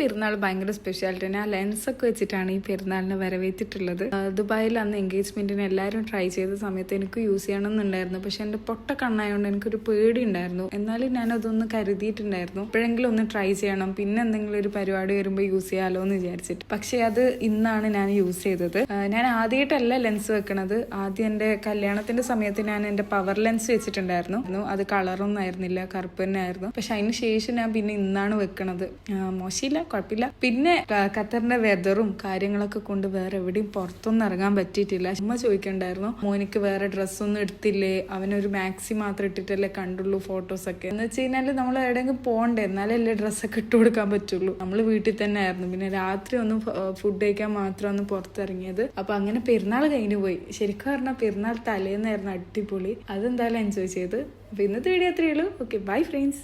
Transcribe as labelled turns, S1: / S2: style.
S1: പെരുന്നാൾ ഭയങ്കര സ്പെഷ്യാലിറ്റി തന്നെ. ആ ലെൻസൊക്കെ വെച്ചിട്ടാണ് ഈ പെരുന്നാളിനെ വരവേറ്റിട്ടുള്ളത്. ദുബായിൽ അന്ന് എൻഗേജ്മെന്റിന് എല്ലാവരും ട്രൈ ചെയ്ത സമയത്ത് എനിക്ക് യൂസ് ചെയ്യണമെന്നുണ്ടായിരുന്നു. പക്ഷെ എന്റെ പൊട്ട കണ്ണായതുകൊണ്ട് എനിക്കൊരു പേടി ഉണ്ടായിരുന്നു. എന്നാലും ഞാൻ അതൊന്ന് കരുതിയിട്ടുണ്ടായിരുന്നു, എപ്പോഴെങ്കിലും ഒന്ന് ട്രൈ ചെയ്യണം, പിന്നെ എന്തെങ്കിലും ഒരു പരിപാടി വരുമ്പോൾ യൂസ് ചെയ്യാലോ എന്ന് വിചാരിച്ചിട്ട്. പക്ഷെ അത് ഇന്നാണ് ഞാൻ യൂസ് ചെയ്തത്. ഞാൻ ആദ്യമായിട്ടല്ല ലെൻസ് വെക്കണത്. ആദ്യം എന്റെ കല്യാണത്തിന്റെ സമയത്ത് ഞാൻ എന്റെ പവർ ലെൻസ് വെച്ചിട്ടുണ്ടായിരുന്നു. അത് കളറൊന്നും ആയിരുന്നില്ല, കറുപ്പ് തന്നെ ആയിരുന്നു. പക്ഷെ അതിന് ശേഷം ഞാൻ പിന്നെ ഇന്നാണ് വെക്കണത്. മോശമില്ല, കുഴപ്പമില്ല. പിന്നെ ഖത്തറിന്റെ വെതറും കാര്യങ്ങളൊക്കെ കൊണ്ട് വേറെ എവിടെയും പുറത്തൊന്നും ഇറങ്ങാൻ പറ്റിയിട്ടില്ല. അമ്മ ചോദിക്കണ്ടായിരുന്നു, മോനിക്ക് വേറെ ഡ്രസ്സൊന്നും എടുത്തില്ലേ, അവനൊരു മാക്സി മാത്രം ഇട്ടിട്ടല്ലേ കണ്ടുള്ളൂ ഫോട്ടോസൊക്കെ. എന്ന് വെച്ച് കഴിഞ്ഞാൽ നമ്മൾ എവിടെയെങ്കിലും പോകണ്ടേ, എന്നാലല്ലേ ഡ്രസ്സൊക്കെ ഇട്ട് കൊടുക്കാൻ പറ്റുള്ളൂ. നമ്മൾ വീട്ടിൽ തന്നെ ആയിരുന്നു. പിന്നെ രാത്രി ഒന്ന് ഫുഡ് കഴിക്കാൻ മാത്രം ഒന്ന് പുറത്തിറങ്ങിയത്. അപ്പൊ അങ്ങനെ പെരുന്നാൾ കഴിഞ്ഞു പോയി. ശരിക്കും പറഞ്ഞാൽ പെരുന്നാൾ തലേന്നായിരുന്നു അടിപൊളി. അതെന്തായാലും എൻജോയ് ചെയ്ത്. അപ്പൊ ഇന്നത്തെ വീഡിയോ അത്രയേ ഉള്ളൂ. Okay, bye friends.